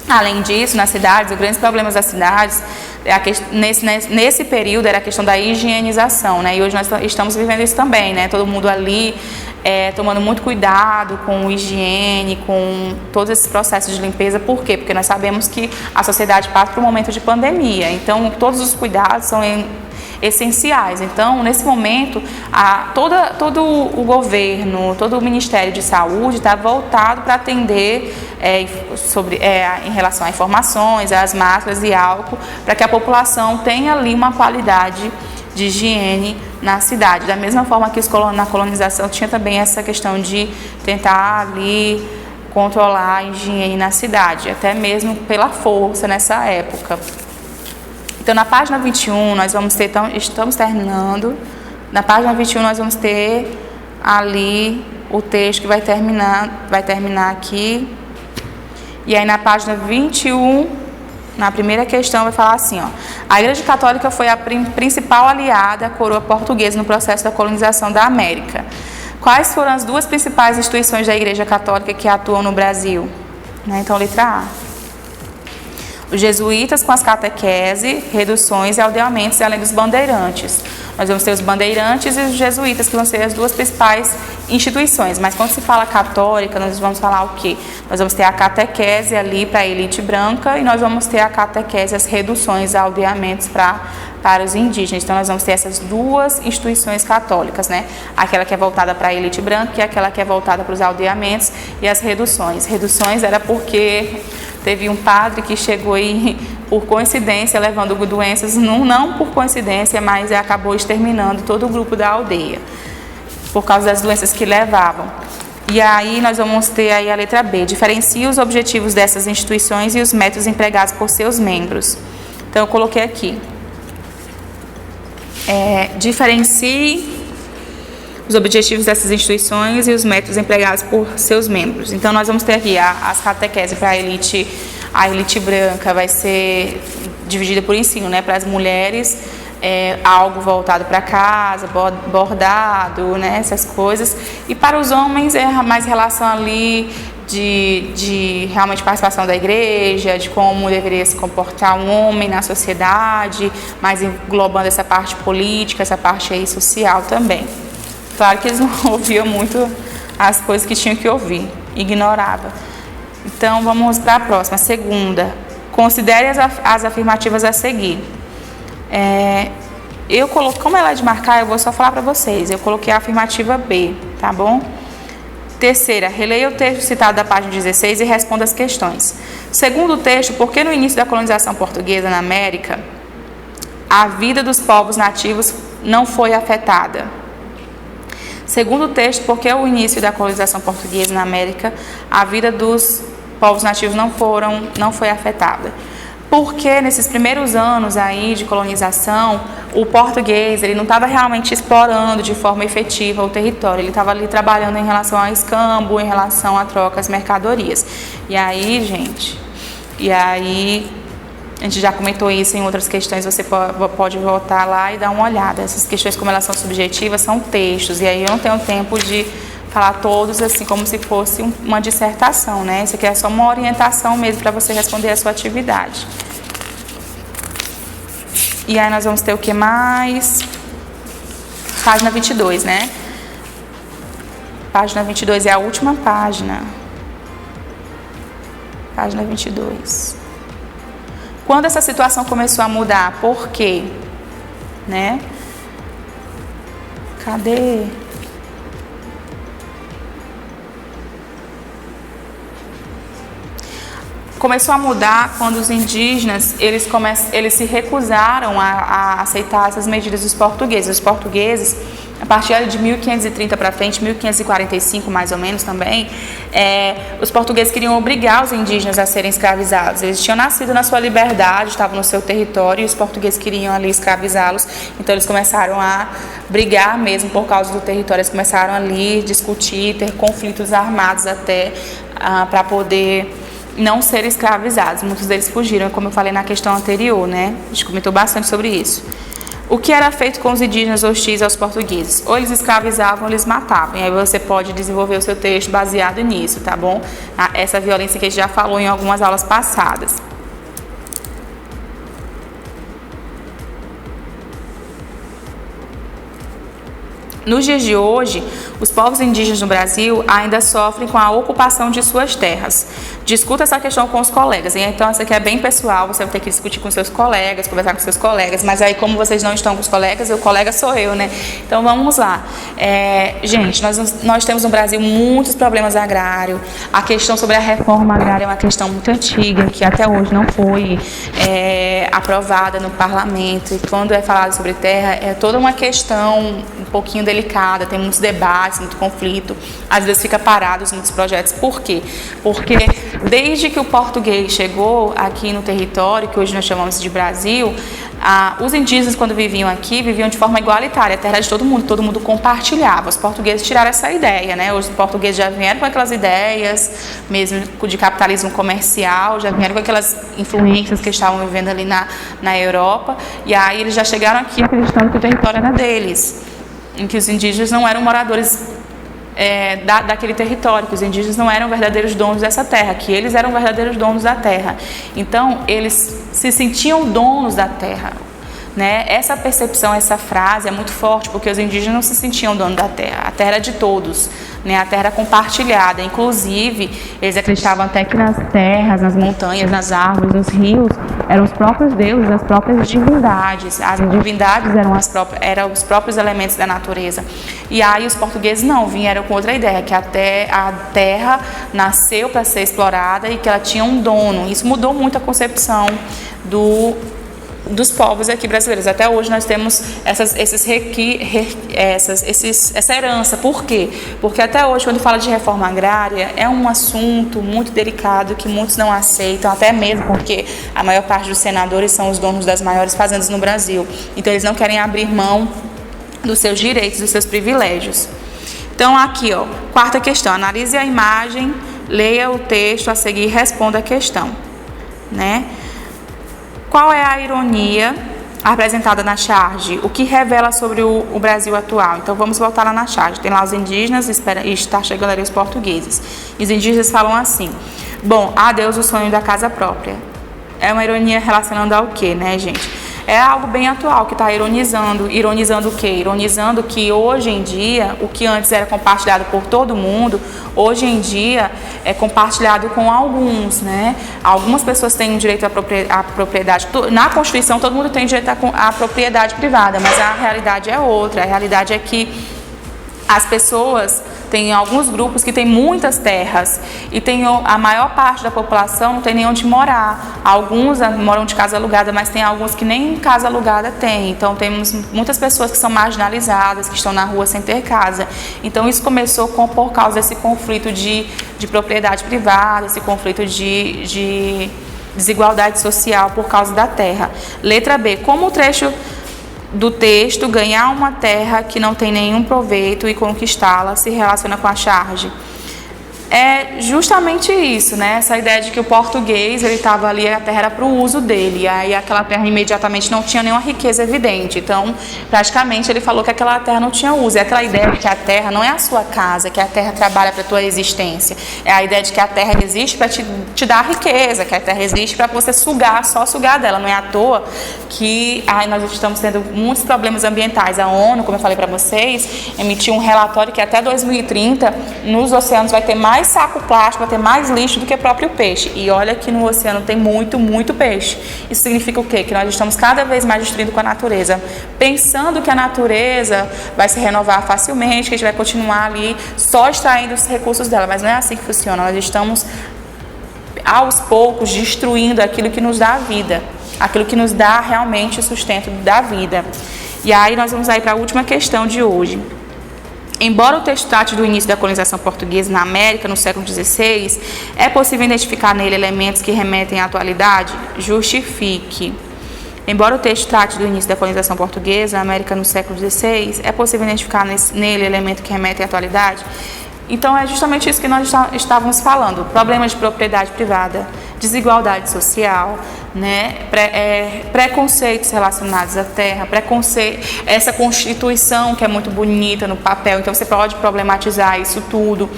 Além disso, nas cidades, os grandes problemas das cidades, nesse período, era a questão da higienização, né? E hoje nós estamos vivendo isso também, né? Todo mundo ali tomando muito cuidado com a higiene, com todos esses processos de limpeza. Por quê? Porque nós sabemos que a sociedade passa por um momento de pandemia. Então, todos os cuidados são essenciais. Então, nesse momento, todo o governo, todo o Ministério de Saúde está voltado para atender em relação a informações, às máscaras e álcool, para que a população tenha ali uma qualidade de higiene na cidade. Da mesma forma que na colonização tinha também essa questão de tentar ali controlar a higiene na cidade, até mesmo pela força nessa época. Então, na página 21, nós vamos ter, estamos terminando, na página 21 nós vamos ter ali o texto que vai terminar aqui. E aí na página 21, na primeira questão, vai falar assim, ó: a Igreja Católica foi a principal aliada à coroa portuguesa no processo da colonização da América. Quais foram as 2 principais instituições da Igreja Católica que atuam no Brasil? Então, letra A. Os jesuítas com as catequese, reduções e aldeamentos, além dos bandeirantes. Nós vamos ter os bandeirantes e os jesuítas, que vão ser as 2 principais instituições. Mas quando se fala católica, nós vamos falar o quê? Nós vamos ter a catequese ali para a elite branca e nós vamos ter a catequese, as reduções, aldeamentos para os indígenas. Então, nós vamos ter essas 2 instituições católicas, né? Aquela que é voltada para a elite branca e aquela que é voltada para os aldeamentos e as reduções. Reduções era porque teve um padre que chegou aí, por coincidência, levando doenças, não por coincidência, mas acabou exterminando todo o grupo da aldeia, por causa das doenças que levavam. E aí nós vamos ter aí a letra B. Diferencia os objetivos dessas instituições e os métodos empregados por seus membros. Então, eu coloquei aqui. Diferencie os objetivos dessas instituições e os métodos empregados por seus membros. Então, nós vamos ter aqui as catequese para a elite branca, vai ser dividida por ensino, né? Para as mulheres, algo voltado para casa, bordado, né, essas coisas. E para os homens é mais relação ali de realmente participação da igreja, de como deveria se comportar um homem na sociedade, mas englobando essa parte política, essa parte aí social também. Claro que eles não ouviam muito as coisas que tinham que ouvir, ignorava. Então vamos para a próxima, segunda. Considere as afirmativas a seguir. Como ela é de marcar, eu vou só falar para vocês. Eu coloquei a afirmativa B, tá bom? Terceira, releia o texto citado da página 16 e responda as questões. Segundo o texto, por que no início da colonização portuguesa na América, a vida dos povos nativos não foi afetada? Segundo o texto, por que o início da colonização portuguesa na América, a vida dos povos nativos não foi afetada? Porque nesses primeiros anos aí de colonização, o português ele não estava realmente explorando de forma efetiva o território, ele estava ali trabalhando em relação a escambo, em relação a trocas, mercadorias. E aí, gente, a gente já comentou isso em outras questões, você pode voltar lá e dar uma olhada. Essas questões, como elas são subjetivas, são textos, e aí eu não tenho tempo de falar todos assim como se fosse uma dissertação, né? Isso aqui é só uma orientação mesmo para você responder a sua atividade. E aí nós vamos ter o que mais? Página 22, né? Página 22 é a última página. Página 22. Quando essa situação começou a mudar? Por quê? Né? Cadê? Começou a mudar quando os indígenas eles se recusaram a aceitar essas medidas dos portugueses. Os portugueses, a partir de 1530 para frente, 1545 mais ou menos também, os portugueses queriam obrigar os indígenas a serem escravizados. Eles tinham nascido na sua liberdade, estavam no seu território e os portugueses queriam ali escravizá-los. Então eles começaram a brigar mesmo por causa do território. Eles começaram ali discutir, ter conflitos armados até para poder não serem escravizados. Muitos deles fugiram, como eu falei na questão anterior, né? A gente comentou bastante sobre isso. O que era feito com os indígenas hostis aos portugueses? Ou eles escravizavam ou eles matavam. E aí você pode desenvolver o seu texto baseado nisso, tá bom? Essa violência que a gente já falou em algumas aulas passadas. Nos dias de hoje, os povos indígenas no Brasil ainda sofrem com a ocupação de suas terras. Discuta essa questão com os colegas. Então, isso aqui é bem pessoal, você vai ter que discutir com seus colegas, conversar com seus colegas. Mas aí, como vocês não estão com os colegas, o colega sou eu, né? Então, vamos lá. Gente, nós temos no Brasil muitos problemas agrários. A questão sobre a reforma agrária é uma questão muito antiga, que até hoje não foi aprovada no parlamento. E quando é falado sobre terra, é toda uma questão um pouquinho delicada, tem muitos debates, muito conflito, às vezes fica parados muitos projetos. Por quê? Porque desde que o português chegou aqui no território, que hoje nós chamamos de Brasil, os indígenas, quando viviam aqui, viviam de forma igualitária, a terra era de todo mundo compartilhava. Os portugueses tiraram essa ideia, né? Os portugueses já vieram com aquelas ideias, mesmo de capitalismo comercial, já vieram com aquelas influências que estavam vivendo ali na Europa, e aí eles já chegaram aqui acreditando que o território era deles, em que os indígenas não eram moradores daquele território, que os indígenas não eram verdadeiros donos dessa terra, que eles eram verdadeiros donos da terra. Então, eles se sentiam donos da terra, né? Essa percepção, essa frase é muito forte, porque os indígenas não se sentiam donos da terra. A terra era de todos, né? A terra era compartilhada. Inclusive, eles acreditavam até que nas terras, nas montanhas, nas árvores, nos rios, eram os próprios deuses, as próprias divindades. As divindades eram os próprios elementos da natureza. E aí os portugueses não, vieram com outra ideia, que a terra nasceu para ser explorada e que ela tinha um dono. Isso mudou muito a concepção dos povos aqui brasileiros. Até hoje nós temos essa herança. Por quê? Porque até hoje, quando fala de reforma agrária, é um assunto muito delicado que muitos não aceitam, até mesmo porque a maior parte dos senadores são os donos das maiores fazendas no Brasil. Então eles não querem abrir mão dos seus direitos, dos seus privilégios. Então aqui, ó, quarta questão, analise a imagem, leia o texto a seguir e responda a questão, né? Qual é a ironia apresentada na charge, o que revela sobre o Brasil atual. Então vamos voltar lá na charge. Tem lá os indígenas e está chegando ali os portugueses. E os indígenas falam assim: bom, adeus o sonho da casa própria. É uma ironia relacionando ao quê, né, gente? É algo bem atual que está ironizando. Ironizando o quê? Ironizando que hoje em dia, o que antes era compartilhado por todo mundo, hoje em dia é compartilhado com alguns, né? Algumas pessoas têm direito à propriedade. Na Constituição, todo mundo tem direito à propriedade privada, mas a realidade é outra. A realidade é que as pessoas, tem alguns grupos que têm muitas terras e a maior parte da população não tem nem onde morar. Alguns moram de casa alugada, mas tem alguns que nem casa alugada tem. Então temos muitas pessoas que são marginalizadas, que estão na rua sem ter casa. Então isso começou por causa desse conflito de propriedade privada, esse conflito de desigualdade social por causa da terra. Letra B, como o trecho do texto ganhar uma terra que não tem nenhum proveito e conquistá-la se relaciona com a charge? É justamente isso, né? Essa ideia de que o português, ele estava ali, a terra era para o uso dele, e aí aquela terra imediatamente não tinha nenhuma riqueza evidente. Então, praticamente, ele falou que aquela terra não tinha uso. É aquela ideia de que a terra não é a sua casa, que a terra trabalha para a tua existência. É a ideia de que a terra existe para te dar riqueza, que a terra existe para você sugar, só sugar dela. Não é à toa que nós estamos tendo muitos problemas ambientais. A ONU, como eu falei para vocês, emitiu um relatório que até 2030, nos oceanos vai ter mais saco plástico, vai ter mais lixo do que o próprio peixe. E olha que no oceano tem muito, muito peixe. Isso significa o quê? Que nós estamos cada vez mais destruindo com a natureza, pensando que a natureza vai se renovar facilmente, que a gente vai continuar ali só extraindo os recursos dela, mas não é assim que funciona. Nós estamos aos poucos destruindo aquilo que nos dá a vida, aquilo que nos dá realmente o sustento da vida. E aí nós vamos aí para a última questão de hoje. Embora o texto trate do início da colonização portuguesa na América no século XVI, é possível identificar nele elementos que remetem à atualidade? Justifique. Embora o texto trate do início da colonização portuguesa na América no século XVI, é possível identificar nele elementos que remetem à atualidade? Então é justamente isso que nós estávamos falando: problemas de propriedade privada, desigualdade social, né? Preconceitos relacionados à terra, essa Constituição que é muito bonita no papel, então você pode problematizar isso tudo.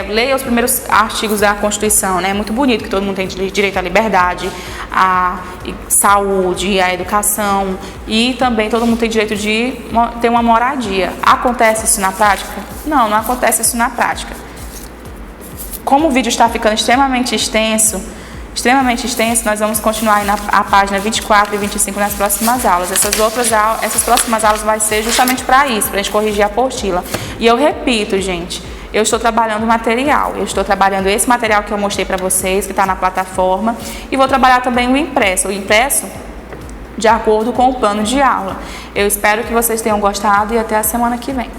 Leia os primeiros artigos da Constituição, né? É muito bonito que todo mundo tem direito à liberdade, à saúde, à educação, e também todo mundo tem direito de ter uma moradia. Acontece isso na prática? Não, não acontece isso na prática. Como o vídeo está ficando extremamente extenso, nós vamos continuar aí na página 24 e 25 nas próximas aulas. Essas próximas aulas vai ser justamente para isso, para a gente corrigir a apostila. E eu repito, gente, eu estou trabalhando material, eu estou trabalhando esse material que eu mostrei para vocês, que está na plataforma, e vou trabalhar também o impresso de acordo com o plano de aula. Eu espero que vocês tenham gostado e até a semana que vem.